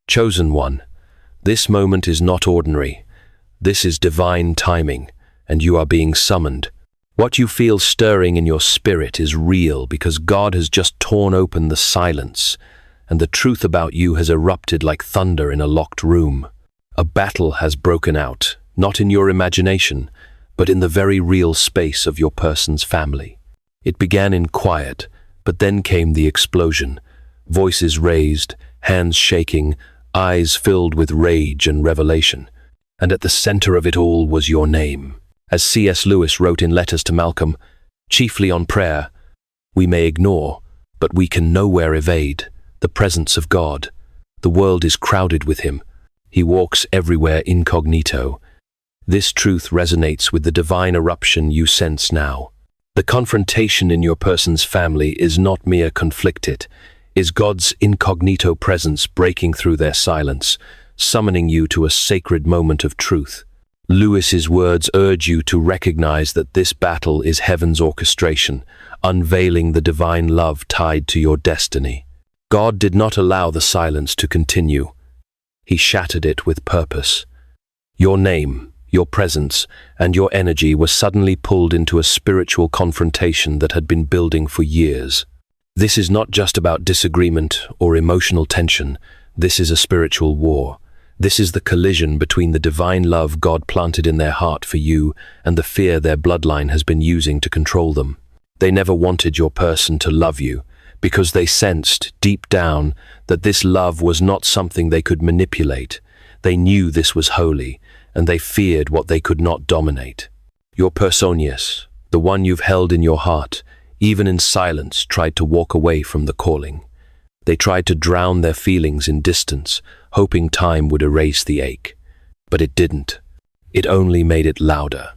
Chosen one, this moment is not ordinary. This is divine timing, and you are being summoned. What you feel stirring in your spirit is real because God has just torn open the silence, and the truth about you has erupted like thunder in a locked room. A battle has broken out, not in your imagination, but in the very real space of your person's family. It began in quiet, but then came the explosion. Voices raised, hands shaking, eyes filled with rage and revelation. And at the center of it all was your name. As C.S. Lewis wrote in Letters to Malcolm, chiefly on prayer, we may ignore, but we can nowhere evade, the presence of God. The world is crowded with him. He walks everywhere incognito. This truth resonates with the divine eruption you sense now. The confrontation in your person's family is not mere conflict, it is God's incognito presence breaking through their silence, summoning you to a sacred moment of truth. Lewis's words urge you to recognize that this battle is heaven's orchestration, unveiling the divine love tied to your destiny. God did not allow the silence to continue. He shattered it with purpose. Your name, your presence, and your energy were suddenly pulled into a spiritual confrontation that had been building for years. This is not just about disagreement or emotional tension. This is a spiritual war. This is the collision between the divine love God planted in their heart for you and the fear their bloodline has been using to control them. They never wanted your person to love you because they sensed deep down that this love was not something they could manipulate. They knew this was holy, and they feared what they could not dominate. Your personius, the one you've held in your heart, even in silence, tried to walk away from the calling. They tried to drown their feelings in distance, hoping time would erase the ache. But it didn't. It only made it louder.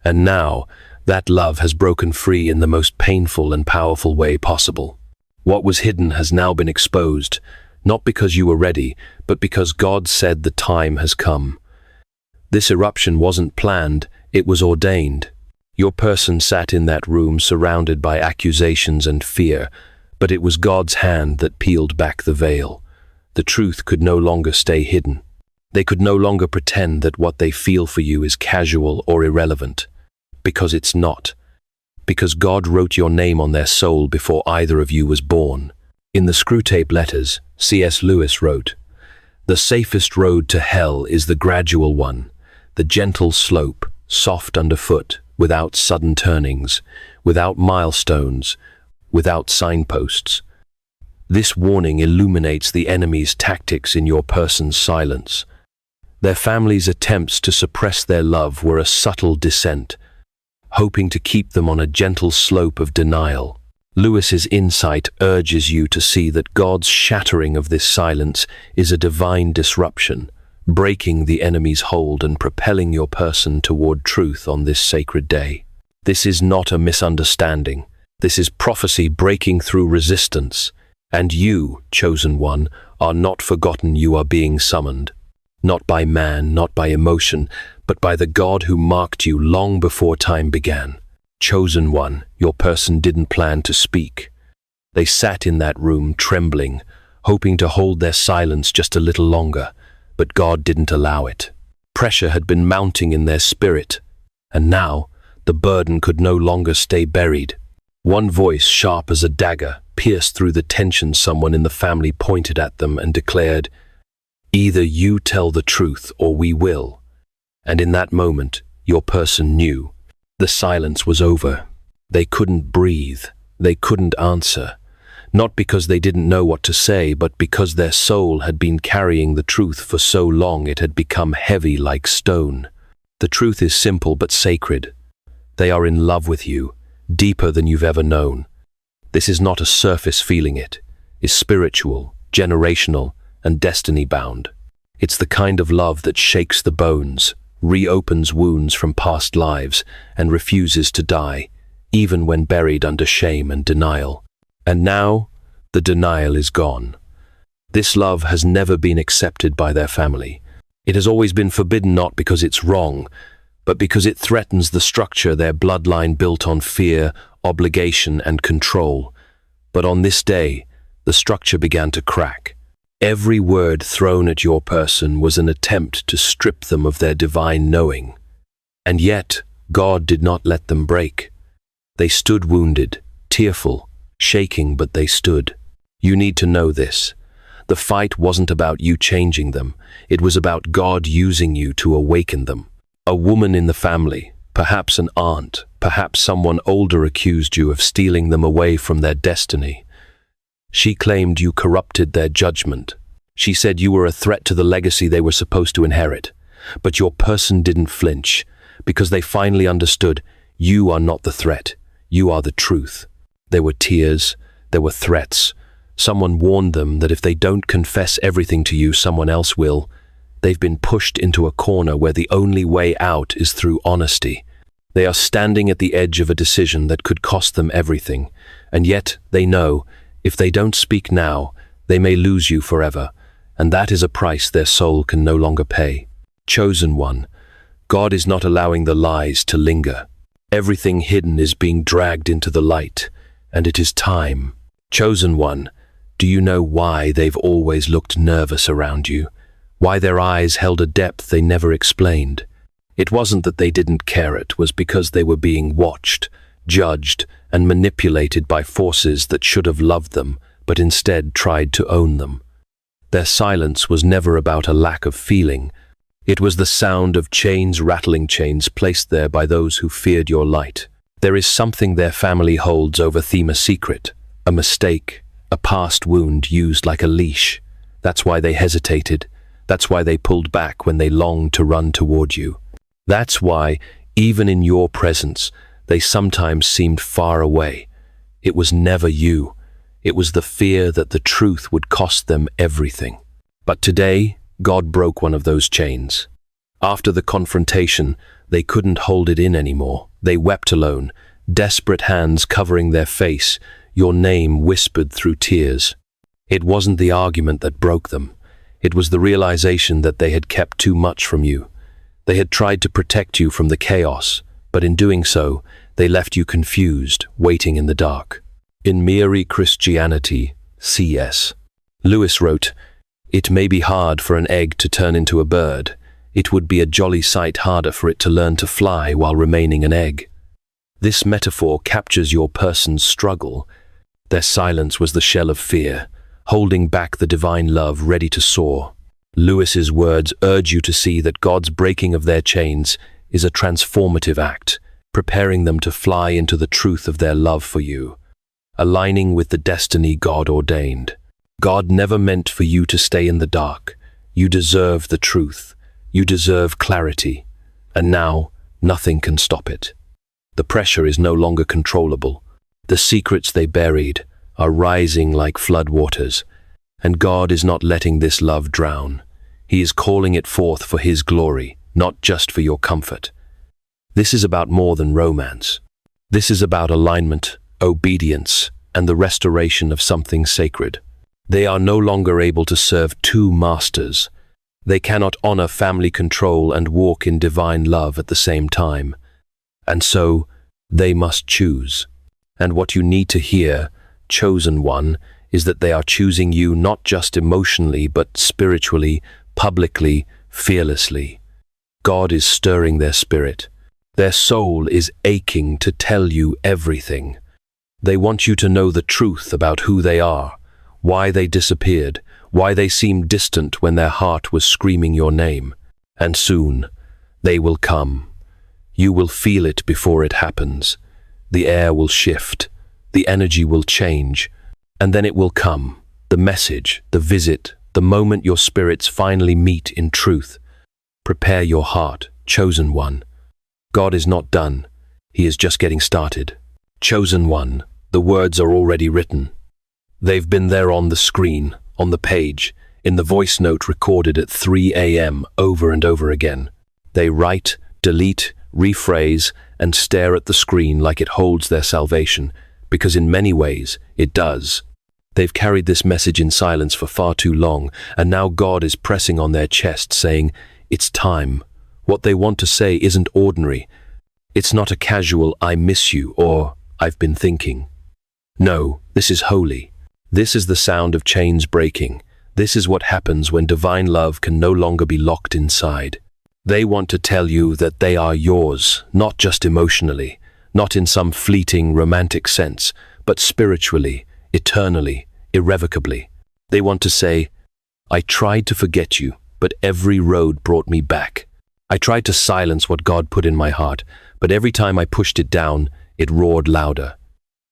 And now, that love has broken free in the most painful and powerful way possible. What was hidden has now been exposed, not because you were ready, but because God said the time has come. This eruption wasn't planned, it was ordained. Your person sat in that room surrounded by accusations and fear, but it was God's hand that peeled back the veil. The truth could no longer stay hidden. They could no longer pretend that what they feel for you is casual or irrelevant. Because it's not. Because God wrote your name on their soul before either of you was born. In the Screwtape Letters, C.S. Lewis wrote, "The safest road to hell is the gradual one, the gentle slope, soft underfoot, without sudden turnings, without milestones, without signposts." This warning illuminates the enemy's tactics in your person's silence. Their family's attempts to suppress their love were a subtle descent, hoping to keep them on a gentle slope of denial. Lewis's insight urges you to see that God's shattering of this silence is a divine disruption, breaking the enemy's hold and propelling your person toward truth on this sacred day. This is not a misunderstanding. This is prophecy breaking through resistance. And you, chosen one, are not forgotten. You are being summoned. Not by man, not by emotion, but by the God who marked you long before time began. Chosen one, your person didn't plan to speak. They sat in that room trembling, hoping to hold their silence just a little longer, but God didn't allow it. Pressure had been mounting in their spirit, and now the burden could no longer stay buried. One voice, sharp as a dagger, pierced through the tension. Someone in the family pointed at them and declared, "Either you tell the truth or we will." And in that moment, your person knew. The silence was over. They couldn't breathe. They couldn't answer. Not because they didn't know what to say, but because their soul had been carrying the truth for so long it had become heavy like stone. The truth is simple but sacred. They are in love with you, deeper than you've ever known. This is not a surface feeling, it is spiritual, generational, and destiny-bound. It's the kind of love that shakes the bones, reopens wounds from past lives, and refuses to die, even when buried under shame and denial. And now, the denial is gone. This love has never been accepted by their family. It has always been forbidden, not because it's wrong, but because it threatens the structure their bloodline built on fear, obligation, and control. But on this day, the structure began to crack. Every word thrown at your person was an attempt to strip them of their divine knowing. And yet, God did not let them break. They stood wounded, tearful, shaking, but they stood. You need to know this. The fight wasn't about you changing them. It was about God using you to awaken them. A woman in the family, perhaps an aunt, perhaps someone older, accused you of stealing them away from their destiny. She claimed you corrupted their judgment. She said you were a threat to the legacy they were supposed to inherit. But your person didn't flinch, because they finally understood you are not the threat. You are the truth. There were tears. There were threats. Someone warned them that if they don't confess everything to you, someone else will. They've been pushed into a corner where the only way out is through honesty. They are standing at the edge of a decision that could cost them everything, and yet they know, if they don't speak now, they may lose you forever, and that is a price their soul can no longer pay. Chosen one, God is not allowing the lies to linger. Everything hidden is being dragged into the light, and it is time. Chosen one, do you know why they've always looked nervous around you? Why their eyes held a depth they never explained? It wasn't that they didn't care, it was because they were being watched, judged, and manipulated by forces that should have loved them, but instead tried to own them. Their silence was never about a lack of feeling. It was the sound of chains rattling, chains placed there by those who feared your light. There is something their family holds over them, a secret, a mistake, a past wound used like a leash. That's why they hesitated. That's why they pulled back when they longed to run toward you. That's why, even in your presence, they sometimes seemed far away. It was never you. It was the fear that the truth would cost them everything. But today, God broke one of those chains. After the confrontation, they couldn't hold it in anymore. They wept alone, desperate hands covering their face, your name whispered through tears. It wasn't the argument that broke them. It was the realization that they had kept too much from you. They had tried to protect you from the chaos, but in doing so, they left you confused, waiting in the dark. In Mere Christianity, C.S. Lewis wrote, "It may be hard for an egg to turn into a bird. It would be a jolly sight harder for it to learn to fly while remaining an egg." This metaphor captures your person's struggle. Their silence was the shell of fear, holding back the divine love ready to soar. Lewis's words urge you to see that God's breaking of their chains is a transformative act, preparing them to fly into the truth of their love for you, aligning with the destiny God ordained. God never meant for you to stay in the dark. You deserve the truth. You deserve clarity. And now, nothing can stop it. The pressure is no longer controllable. The secrets they buried are rising like flood waters, and God is not letting this love drown. He is calling it forth for His glory, not just for your comfort. This is about more than romance. This is about alignment, obedience, and the restoration of something sacred. They are no longer able to serve two masters. They cannot honor family control and walk in divine love at the same time. And so, they must choose. And what you need to hear, chosen one, is that they are choosing you not just emotionally, but spiritually, publicly, fearlessly. God is stirring their spirit. Their soul is aching to tell you everything. They want you to know the truth about who they are, why they disappeared, why they seemed distant when their heart was screaming your name. And soon, they will come. You will feel it before it happens. The air will shift. The energy will change. And then it will come. The message, the visit, the moment your spirits finally meet in truth. Prepare your heart, chosen one. God is not done. He is just getting started. Chosen one, the words are already written. They've been there on the screen, on the page, in the voice note recorded at 3 a.m. over and over again. They write, delete, rephrase, and stare at the screen like it holds their salvation, because in many ways, it does. They've carried this message in silence for far too long, and now God is pressing on their chest, saying, "It's time." What they want to say isn't ordinary. It's not a casual, "I miss you," or "I've been thinking." No, this is holy. This is the sound of chains breaking, This is what happens when divine love can no longer be locked inside. They want to tell you that they are yours, not just emotionally, not in some fleeting romantic sense, but spiritually, eternally, irrevocably. They want to say, I tried to forget you, but every road brought me back. I tried to silence what God put in my heart, but every time I pushed it down, it roared louder.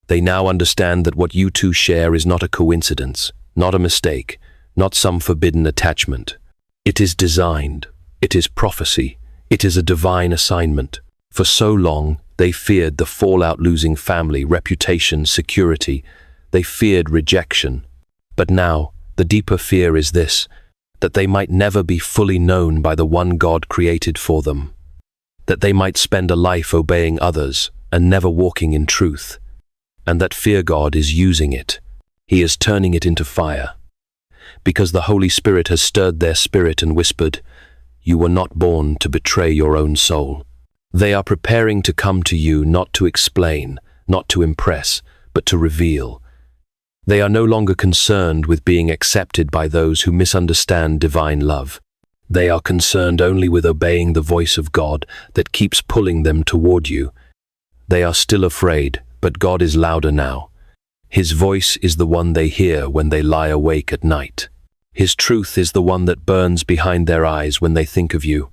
They now understand that what you two share is not a coincidence, not a mistake, not some forbidden attachment. It is designed. It is prophecy. It is a divine assignment. For so long, they feared the fallout, losing family, reputation, security. They feared rejection. But now, the deeper fear is this, that they might never be fully known by the one God created for them. That they might spend a life obeying others and never walking in truth. And that fear God is using it. He is turning it into fire. Because the Holy Spirit has stirred their spirit and whispered, you were not born to betray your own soul. They are preparing to come to you not to explain, not to impress, but to reveal. They are no longer concerned with being accepted by those who misunderstand divine love. They are concerned only with obeying the voice of God that keeps pulling them toward you. They are still afraid, but God is louder now. His voice is the one they hear when they lie awake at night. His truth is the one that burns behind their eyes when they think of you.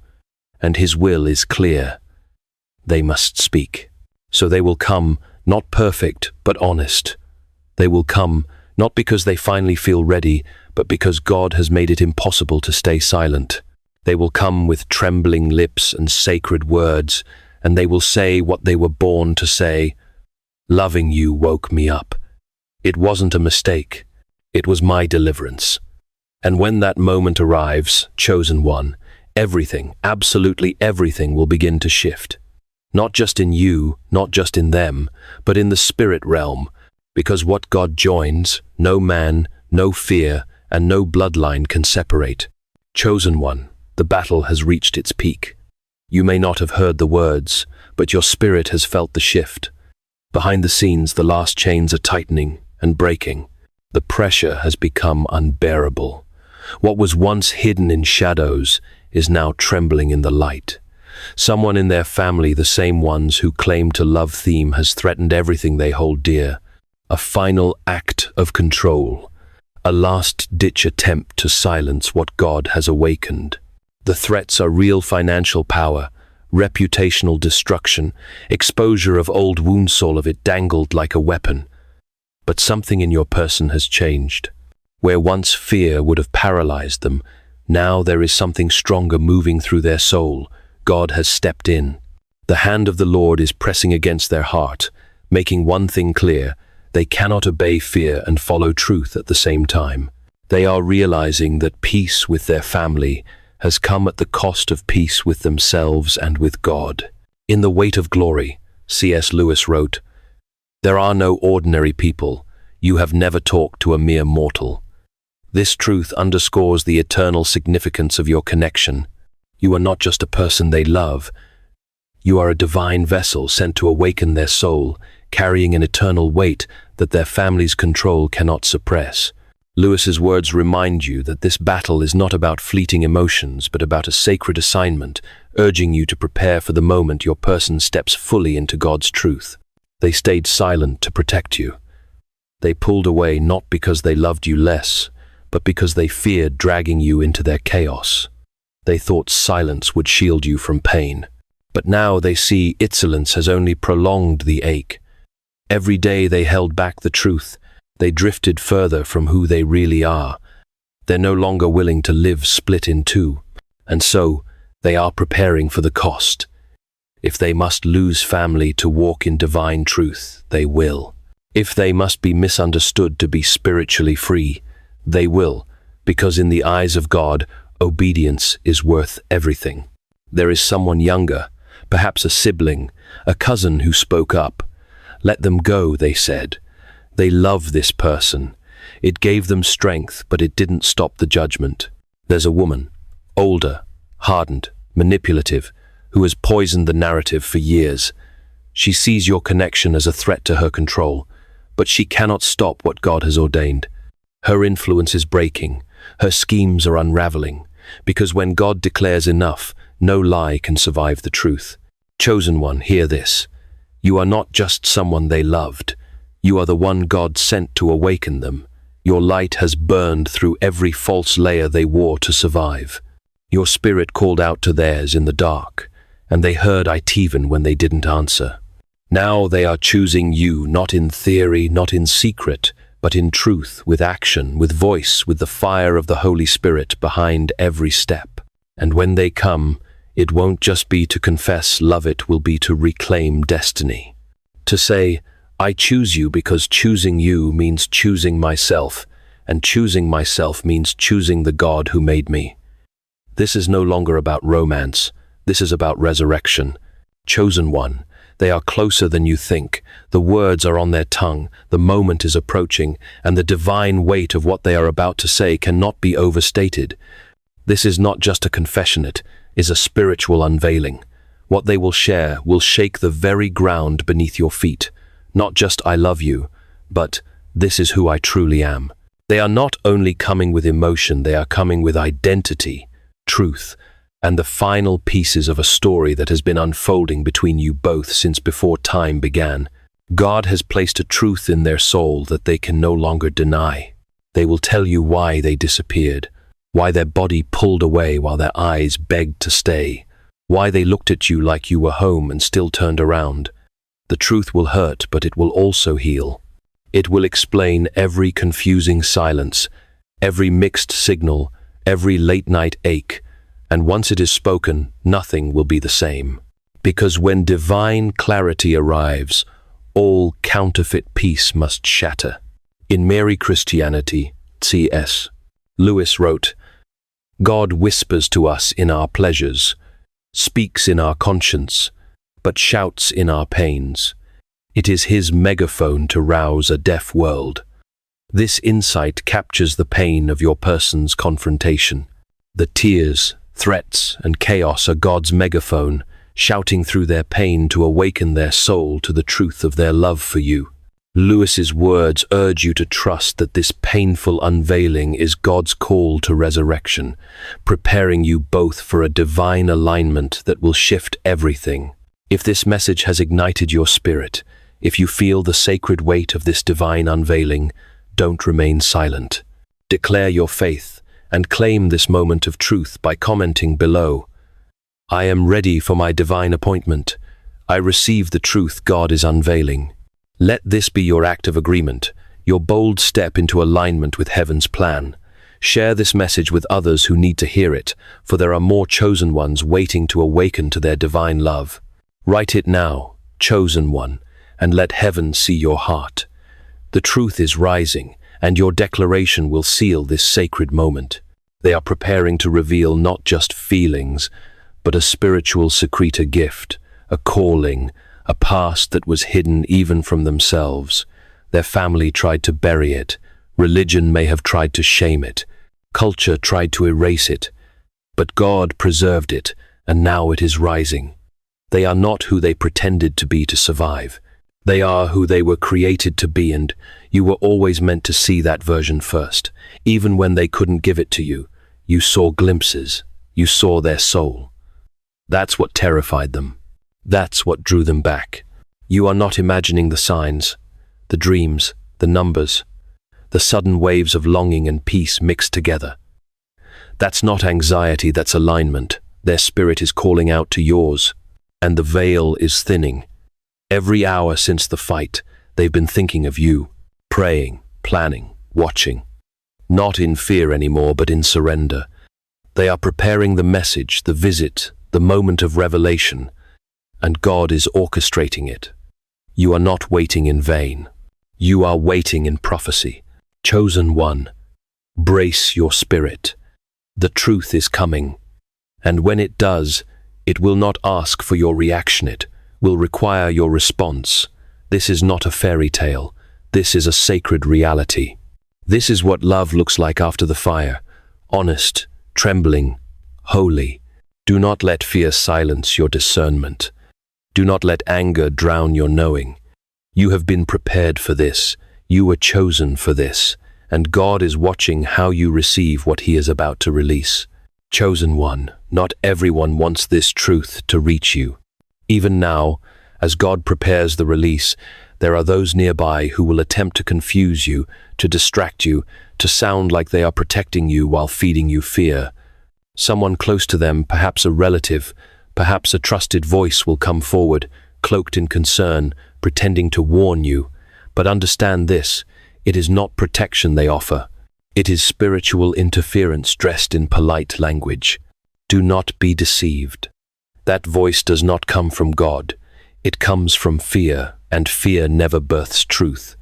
And His will is clear. They must speak. So they will come, not perfect, but honest. They will come, not because they finally feel ready, but because God has made it impossible to stay silent. They will come with trembling lips and sacred words, and they will say what they were born to say. Loving you woke me up. It wasn't a mistake. It was my deliverance. And when that moment arrives, chosen one, everything, absolutely everything will begin to shift. Not just in you, not just in them, but in the spirit realm, because what God joins, no man, no fear, and no bloodline can separate. Chosen one, the battle has reached its peak. You may not have heard the words, but your spirit has felt the shift. Behind the scenes, the last chains are tightening and breaking. The pressure has become unbearable. What was once hidden in shadows is now trembling in the light. Someone in their family, the same ones who claim to love theme, has threatened everything they hold dear. A final act of control. A last-ditch attempt to silence what God has awakened. The threats are real financial power, reputational destruction, exposure of old wounds, all of it dangled like a weapon. But something in your person has changed. Where once fear would have paralyzed them, now there is something stronger moving through their soul. God has stepped in. The hand of the Lord is pressing against their heart, making one thing clear: they cannot obey fear and follow truth at the same time. They are realizing that peace with their family has come at the cost of peace with themselves and with God. In The Weight of Glory, C.S. Lewis wrote, "There are no ordinary people. You have never talked to a mere mortal." This truth underscores the eternal significance of your connection. You are not just a person they love. You are a divine vessel sent to awaken their soul, carrying an eternal weight that their family's control cannot suppress. Lewis's words remind you that this battle is not about fleeting emotions, but about a sacred assignment, urging you to prepare for the moment your person steps fully into God's truth. They stayed silent to protect you. They pulled away not because they loved you less, but because they feared dragging you into their chaos. They thought silence would shield you from pain. But now they see insolence has only prolonged the ache. Every day they held back the truth. They drifted further from who they really are. They're no longer willing to live split in two. And so, they are preparing for the cost. If they must lose family to walk in divine truth, they will. If they must be misunderstood to be spiritually free, they will, because in the eyes of God, obedience is worth everything. There is someone younger, perhaps a sibling, a cousin who spoke up. Let them go, they said. They love this person. It gave them strength, but it didn't stop the judgment. There's a woman, older, hardened, manipulative, who has poisoned the narrative for years. She sees your connection as a threat to her control, but she cannot stop what God has ordained. Her influence is breaking. Her schemes are unraveling, because when God declares enough, no lie can survive the truth. Chosen one, hear this. You are not just someone they loved. You are the one God sent to awaken them. Your light has burned through every false layer they wore to survive. Your spirit called out to theirs in the dark, and they heard it even when they didn't answer. Now they are choosing you, not in theory, not in secret, but in truth, with action, with voice, with the fire of the Holy Spirit behind every step. And when they come, it won't just be to confess love, it will be to reclaim destiny. To say, I choose you because choosing you means choosing myself, and choosing myself means choosing the God who made me. This is no longer about romance. This is about resurrection. Chosen one, they are closer than you think. The words are on their tongue, the moment is approaching, and the divine weight of what they are about to say cannot be overstated. This is not just a confession, it is a spiritual unveiling. What they will share will shake the very ground beneath your feet. Not just I love you, but this is who I truly am. They are not only coming with emotion, they are coming with identity, truth, and the final pieces of a story that has been unfolding between you both since before time began. God has placed a truth in their soul that they can no longer deny. They will tell you why they disappeared, why their body pulled away while their eyes begged to stay, why they looked at you like you were home and still turned around. The truth will hurt, but it will also heal. It will explain every confusing silence, every mixed signal, every late-night ache, and once it is spoken, nothing will be the same. Because when divine clarity arrives, all counterfeit peace must shatter. In Mary Christianity, C.S. Lewis wrote, God whispers to us in our pleasures, speaks in our conscience, but shouts in our pains. It is his megaphone to rouse a deaf world. This insight captures the pain of your person's confrontation. The tears, threats, and chaos are God's megaphone, shouting through their pain to awaken their soul to the truth of their love for you. Lewis's words urge you to trust that this painful unveiling is God's call to resurrection, preparing you both for a divine alignment that will shift everything. If this message has ignited your spirit, if you feel the sacred weight of this divine unveiling, don't remain silent. Declare your faith and claim this moment of truth by commenting below. I am ready for my divine appointment. I receive the truth God is unveiling. Let this be your act of agreement, your bold step into alignment with heaven's plan. Share this message with others who need to hear it, for there are more chosen ones waiting to awaken to their divine love. Write it now, chosen one, and let heaven see your heart. The truth is rising, and your declaration will seal this sacred moment. They are preparing to reveal not just feelings, but a spiritual secreta gift, a calling, a past that was hidden even from themselves. Their family tried to bury it, religion may have tried to shame it, culture tried to erase it, but God preserved it, and now it is rising. They are not who they pretended to be to survive. They are who they were created to be, and you were always meant to see that version first. Even when they couldn't give it to you, you saw glimpses. You saw their soul. That's what terrified them. That's what drew them back. You are not imagining the signs, the dreams, the numbers, the sudden waves of longing and peace mixed together. That's not anxiety, that's alignment. Their spirit is calling out to yours, and the veil is thinning. Every hour since the fight, they've been thinking of you, praying, planning, watching. Not in fear anymore, but in surrender. They are preparing the message, the visit, the moment of revelation, and God is orchestrating it. You are not waiting in vain. You are waiting in prophecy. Chosen one, brace your spirit. The truth is coming, and when it does, it will not ask for your reaction, it will require your response. This is not a fairy tale. This is a sacred reality. This is what love looks like after the fire. Honest, trembling, holy. Do not let fear silence your discernment. Do not let anger drown your knowing. You have been prepared for this. You were chosen for this. and God is watching how you receive what He is about to release. Chosen one, not everyone wants this truth to reach you. Even now, as God prepares the release, there are those nearby who will attempt to confuse you, to distract you, to sound like they are protecting you while feeding you fear. Someone close to them, perhaps a relative, perhaps a trusted voice will come forward, cloaked in concern, pretending to warn you. But understand this, it is not protection they offer. It is spiritual interference dressed in polite language. Do not be deceived. That voice does not come from God. It comes from fear, and fear never births truth.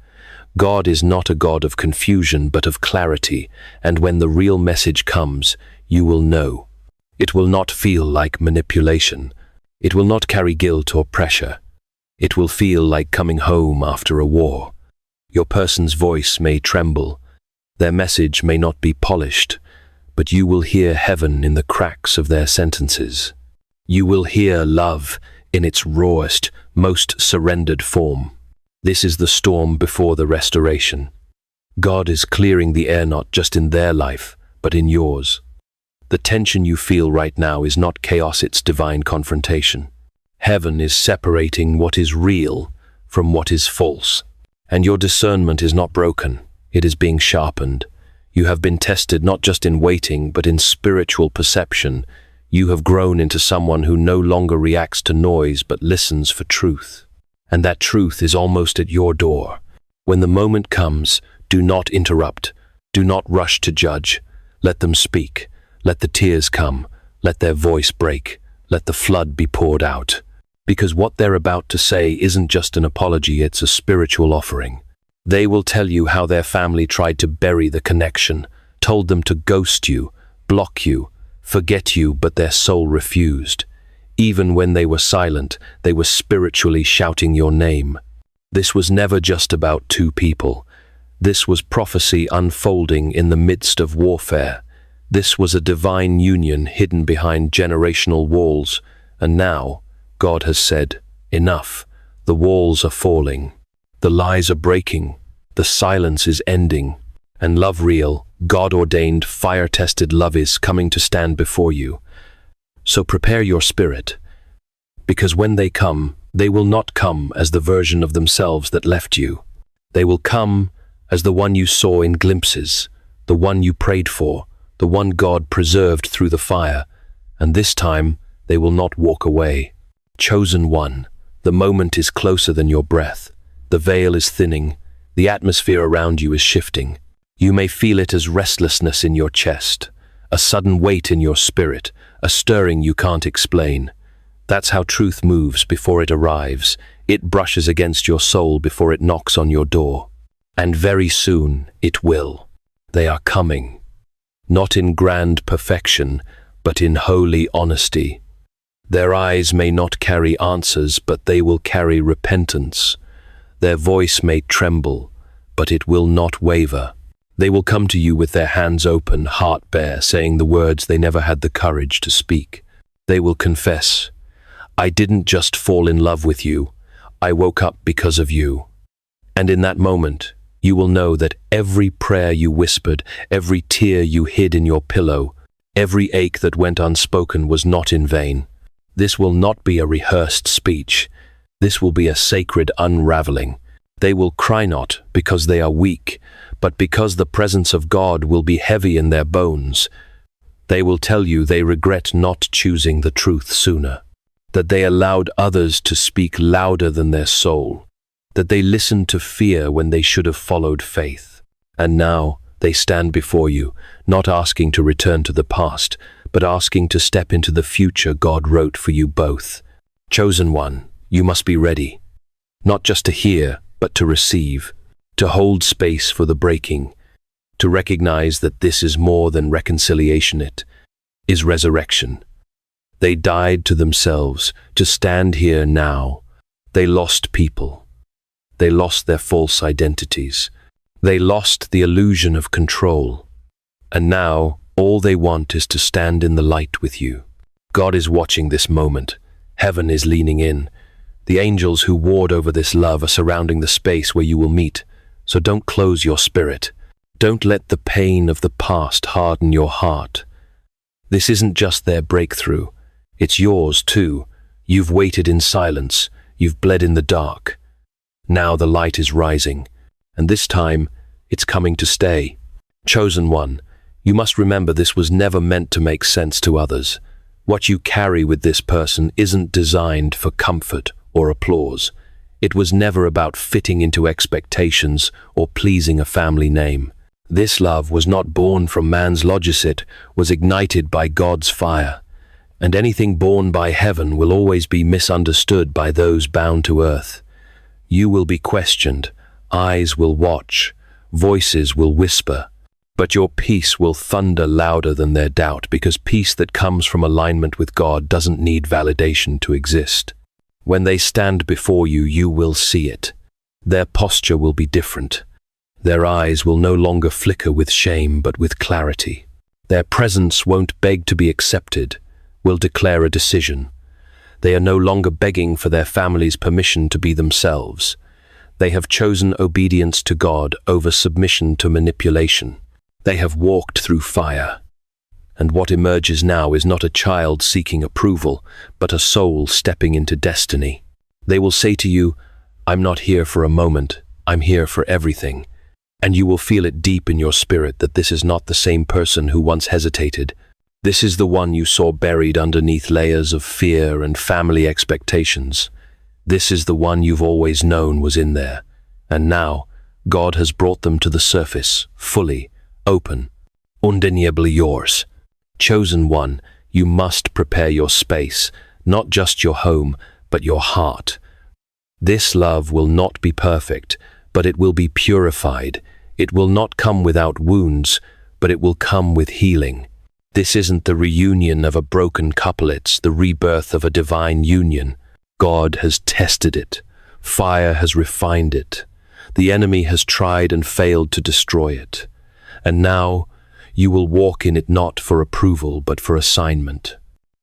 God is not a God of confusion, but of clarity, and when the real message comes, you will know. It will not feel like manipulation. It will not carry guilt or pressure. It will feel like coming home after a war. Your person's voice may tremble. Their message may not be polished, but you will hear heaven in the cracks of their sentences. You will hear love in its rawest, most surrendered form. This is the storm before the restoration. God is clearing the air not just in their life, but in yours. The tension you feel right now is not chaos, it's divine confrontation. Heaven is separating what is real from what is false. And your discernment is not broken. It is being sharpened. You have been tested not just in waiting, but in spiritual perception. You have grown into someone who no longer reacts to noise, but listens for truth. And that truth is almost at your door. When the moment comes, do not interrupt. Do not rush to judge. Let them speak. Let the tears come. Let their voice break. Let the flood be poured out. Because what they're about to say isn't just an apology, it's a spiritual offering. They will tell you how their family tried to bury the connection, told them to ghost you, block you, forget you, but their soul refused. Even when they were silent, they were spiritually shouting your name. This was never just about two people. This was prophecy unfolding in the midst of warfare. This was a divine union hidden behind generational walls. And now, God has said, enough. The walls are falling. The lies are breaking. The silence is ending. And love real, God-ordained, fire-tested love is coming to stand before you. So prepare your spirit. Because when they come, they will not come as the version of themselves that left you. They will come as the one you saw in glimpses, the one you prayed for, the one God preserved through the fire. And this time, they will not walk away. Chosen one, the moment is closer than your breath. The veil is thinning. The atmosphere around you is shifting. You may feel it as restlessness in your chest, a sudden weight in your spirit, a stirring you can't explain. That's how truth moves before it arrives. It brushes against your soul before it knocks on your door. And very soon it will. They are coming. Not in grand perfection, but in holy honesty. Their eyes may not carry answers, but they will carry repentance. Their voice may tremble, but it will not waver. They will come to you with their hands open, heart bare, saying the words they never had the courage to speak. They will confess, I didn't just fall in love with you, I woke up because of you. And in that moment, you will know that every prayer you whispered, every tear you hid in your pillow, every ache that went unspoken was not in vain. This will not be a rehearsed speech. This will be a sacred unraveling. They will cry not because they are weak, but because the presence of God will be heavy in their bones. They will tell you they regret not choosing the truth sooner, that they allowed others to speak louder than their soul, that they listened to fear when they should have followed faith. And now they stand before you, not asking to return to the past, but asking to step into the future God wrote for you both. Chosen one, you must be ready, not just to hear, but to receive, to hold space for the breaking, to recognize that this is more than reconciliation, it is resurrection. They died to themselves to stand here now. They lost people. They lost their false identities. They lost the illusion of control. And now, all they want is to stand in the light with you. God is watching this moment. Heaven is leaning in. The angels who ward over this love are surrounding the space where you will meet. So don't close your spirit. Don't let the pain of the past harden your heart. This isn't just their breakthrough. It's yours too. You've waited in silence. You've bled in the dark. Now the light is rising, and this time it's coming to stay. Chosen one, you must remember this was never meant to make sense to others. What you carry with this person isn't designed for comfort or applause. It was never about fitting into expectations or pleasing a family name. This love was not born from man's logic, it was ignited by God's fire. And anything born by heaven will always be misunderstood by those bound to earth. You will be questioned, eyes will watch, voices will whisper, but your peace will thunder louder than their doubt, because peace that comes from alignment with God doesn't need validation to exist. When they stand before you, you will see it. Their posture will be different. Their eyes will no longer flicker with shame, but with clarity. Their presence won't beg to be accepted, will declare a decision. They are no longer begging for their family's permission to be themselves. They have chosen obedience to God over submission to manipulation. They have walked through fire. And what emerges now is not a child seeking approval, but a soul stepping into destiny. They will say to you, "I'm not here for a moment, I'm here for everything." And you will feel it deep in your spirit that this is not the same person who once hesitated. This is the one you saw buried underneath layers of fear and family expectations. This is the one you've always known was in there. And now, God has brought them to the surface, fully, open, undeniably yours. Chosen one, you must prepare your space, not just your home, but your heart. This love will not be perfect, but it will be purified. It will not come without wounds, but it will come with healing. This isn't the reunion of a broken couple, it's the rebirth of a divine union. God has tested it. Fire has refined it. The enemy has tried and failed to destroy it. And now, you will walk in it not for approval, but for assignment.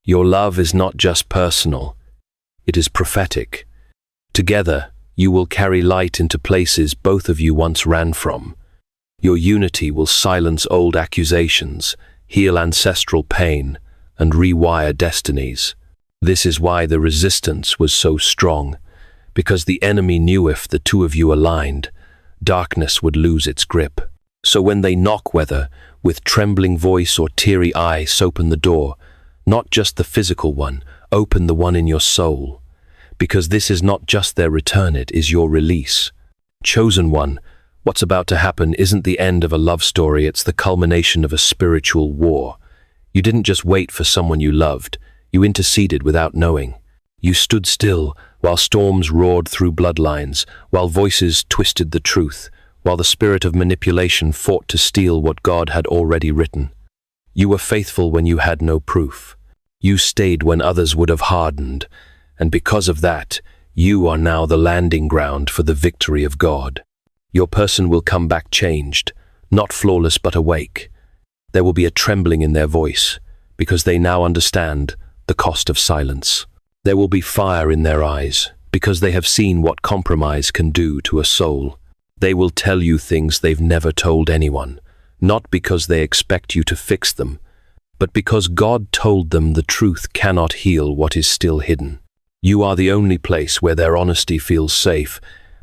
Your love is not just personal, it is prophetic. Together, you will carry light into places both of you once ran from. Your unity will silence old accusations, heal ancestral pain, and rewire destinies. This is why the resistance was so strong, because the enemy knew if the two of you aligned, darkness would lose its grip. So when they knock, whether with trembling voice or teary eyes, open the door, not just the physical one, open the one in your soul. Because this is not just their return, it is your release. Chosen one, what's about to happen isn't the end of a love story, it's the culmination of a spiritual war. You didn't just wait for someone you loved, you interceded without knowing. You stood still while storms roared through bloodlines, while voices twisted the truth, while the spirit of manipulation fought to steal what God had already written. You were faithful when you had no proof. You stayed when others would have hardened, and because of that, you are now the landing ground for the victory of God. Your person will come back changed, not flawless but awake. There will be a trembling in their voice, because they now understand the cost of silence. There will be fire in their eyes, because they have seen what compromise can do to a soul. They will tell you things they've never told anyone, not because they expect you to fix them, but because God told them the truth cannot heal what is still hidden. You are the only place where their honesty feels safe,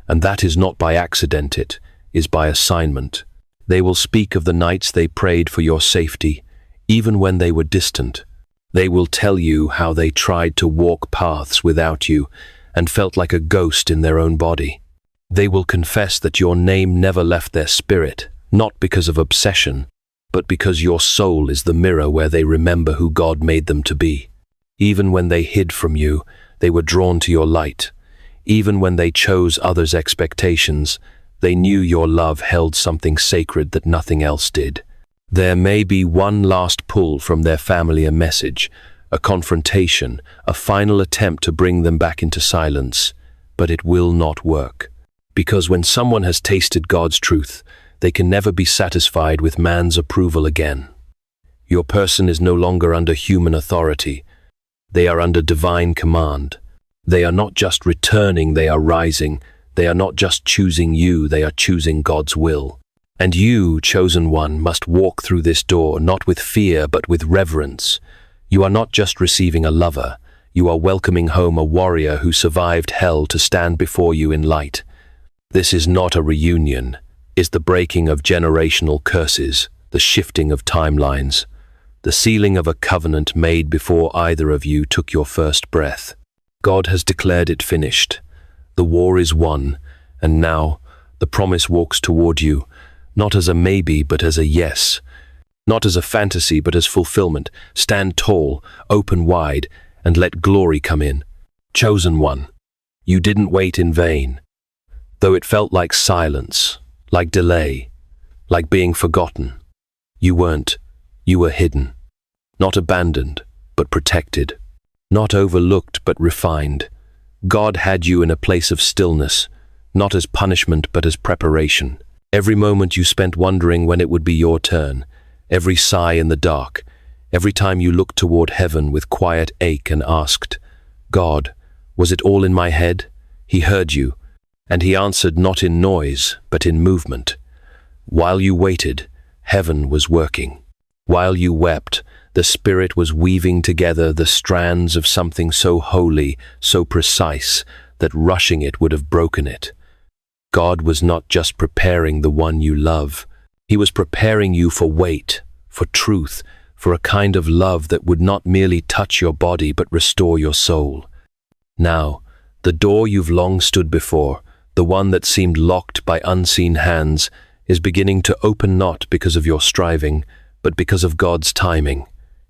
and that is not by accident, it is by assignment. They will speak of the nights they prayed for your safety, even when they were distant. They will tell you how they tried to walk paths without you and felt like a ghost in their own body. They will confess that your name never left their spirit, not because of obsession, but because your soul is the mirror where they remember who God made them to be. Even when they hid from you, they were drawn to your light. Even when they chose others' expectations, they knew your love held something sacred that nothing else did. There may be one last pull from their family, a message, a confrontation, a final attempt to bring them back into silence, but it will not work. Because when someone has tasted God's truth, they can never be satisfied with man's approval again. Your person is no longer under human authority. They are under divine command. They are not just returning, they are rising. They are not just choosing you, they are choosing God's will. And you, chosen one, must walk through this door, not with fear, but with reverence. You are not just receiving a lover, you are welcoming home a warrior who survived hell to stand before you in light. This is not a reunion, it's the breaking of generational curses, the shifting of timelines, the sealing of a covenant made before either of you took your first breath. God has declared it finished. The war is won, and now the promise walks toward you, not as a maybe, but as a yes. Not as a fantasy, but as fulfillment. Stand tall, open wide, and let glory come in. Chosen one, you didn't wait in vain. Though it felt like silence, like delay, like being forgotten. You weren't. You were hidden. Not abandoned, but protected. Not overlooked, but refined. God had you in a place of stillness, not as punishment, but as preparation. Every moment you spent wondering when it would be your turn, every sigh in the dark, every time you looked toward heaven with quiet ache and asked, God, was it all in my head? He heard you, and he answered not in noise, but in movement. While you waited, heaven was working. While you wept, the Spirit was weaving together the strands of something so holy, so precise, that rushing it would have broken it. God was not just preparing the one you love. He was preparing you for weight, for truth, for a kind of love that would not merely touch your body but restore your soul. Now, the door you've long stood before, the one that seemed locked by unseen hands, is beginning to open not because of your striving, but because of God's timing.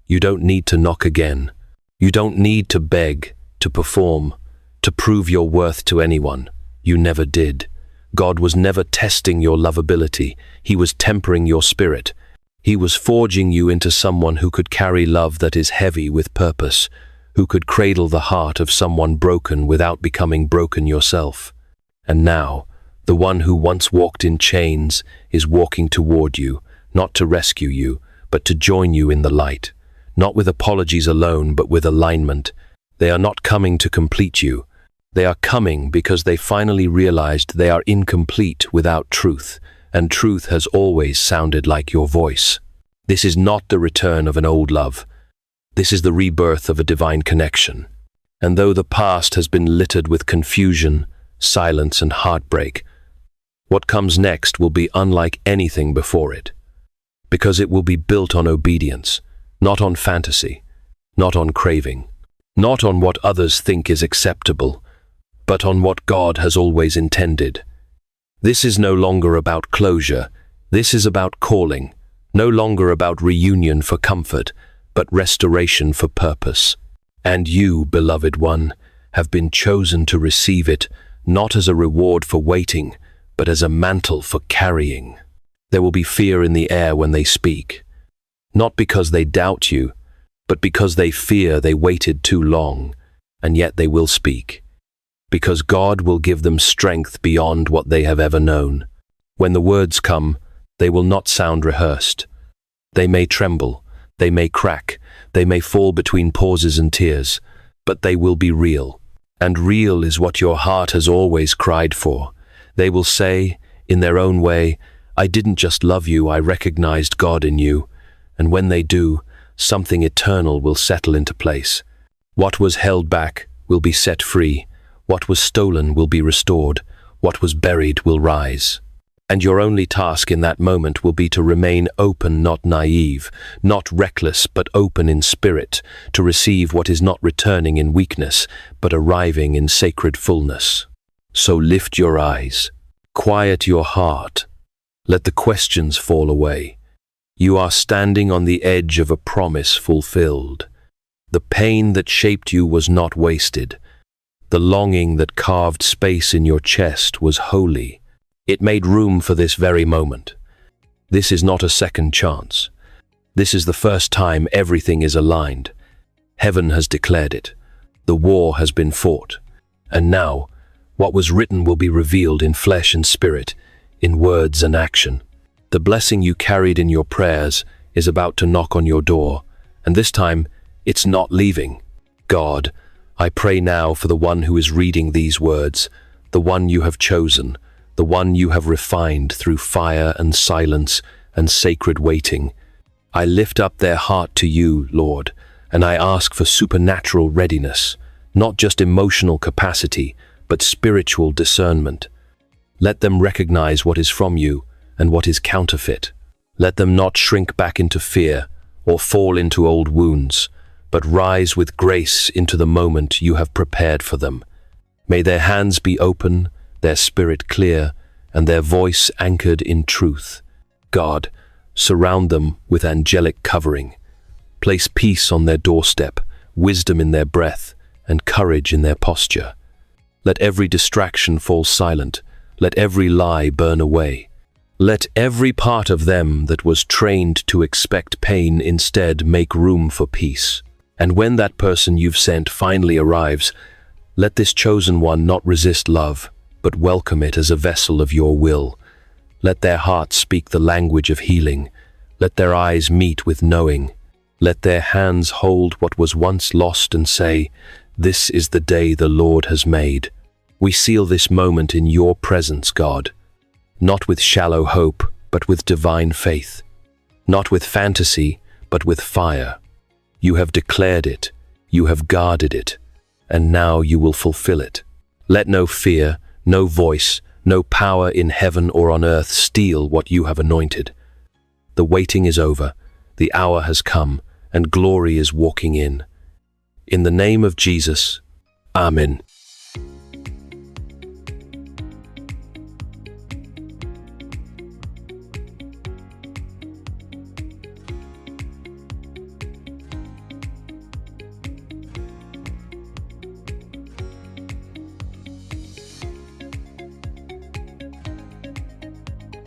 You don't need to knock again. You don't need to beg, to perform, to prove your worth to anyone. You never did. God was never testing your lovability. He was tempering your spirit. He was forging you into someone who could carry love that is heavy with purpose, who could cradle the heart of someone broken without becoming broken yourself. And now, the one who once walked in chains is walking toward you, not to rescue you, but to join you in the light. Not with apologies alone, but with alignment. They are not coming to complete you. They are coming because they finally realized they are incomplete without truth, and truth has always sounded like your voice. This is not the return of an old love. This is the rebirth of a divine connection. And though the past has been littered with confusion, silence, and heartbreak, what comes next will be unlike anything before it, because it will be built on obedience, not on fantasy, not on craving, not on what others think is acceptable, but on what God has always intended. This is no longer about closure. This is about calling, no longer about reunion for comfort, but restoration for purpose. And you, beloved one, have been chosen to receive it, not as a reward for waiting, but as a mantle for carrying. There will be fear in the air when they speak, not because they doubt you, but because they fear they waited too long, and yet they will speak. Because God will give them strength beyond what they have ever known. When the words come, they will not sound rehearsed. They may tremble, they may crack, they may fall between pauses and tears, but they will be real. And real is what your heart has always cried for. They will say, in their own way, I didn't just love you, I recognized God in you. And when they do, something eternal will settle into place. What was held back will be set free. What was stolen will be restored. What was buried will rise. And your only task in that moment will be to remain open, not naive, not reckless, but open in spirit, to receive what is not returning in weakness, but arriving in sacred fullness. So lift your eyes, quiet your heart, let the questions fall away. You are standing on the edge of a promise fulfilled. The pain that shaped you was not wasted. The longing that carved space in your chest was holy. It made room for this very moment. This is not a second chance. This is the first time everything is aligned. Heaven has declared it. The war has been fought. And now, what was written will be revealed in flesh and spirit, in words and action. The blessing you carried in your prayers is about to knock on your door, and this time, it's not leaving. God, I pray now for the one who is reading these words, the one you have chosen, the one you have refined through fire and silence and sacred waiting. I lift up their heart to you, Lord, and I ask for supernatural readiness, not just emotional capacity, but spiritual discernment. Let them recognize what is from you and what is counterfeit. Let them not shrink back into fear or fall into old wounds, but rise with grace into the moment you have prepared for them. May their hands be open, their spirit clear, and their voice anchored in truth. God, surround them with angelic covering. Place peace on their doorstep, wisdom in their breath, and courage in their posture. Let every distraction fall silent. Let every lie burn away. Let every part of them that was trained to expect pain instead make room for peace. And when that person you've sent finally arrives, let this chosen one not resist love, but welcome it as a vessel of your will. Let their hearts speak the language of healing. Let their eyes meet with knowing. Let their hands hold what was once lost and say, "This is the day the Lord has made." We seal this moment in your presence, God, not with shallow hope, but with divine faith, not with fantasy, but with fire. You have declared it, you have guarded it, and now you will fulfill it. Let no fear, no voice, no power in heaven or on earth steal what you have anointed. The waiting is over, the hour has come, and glory is walking in. In the name of Jesus, Amen.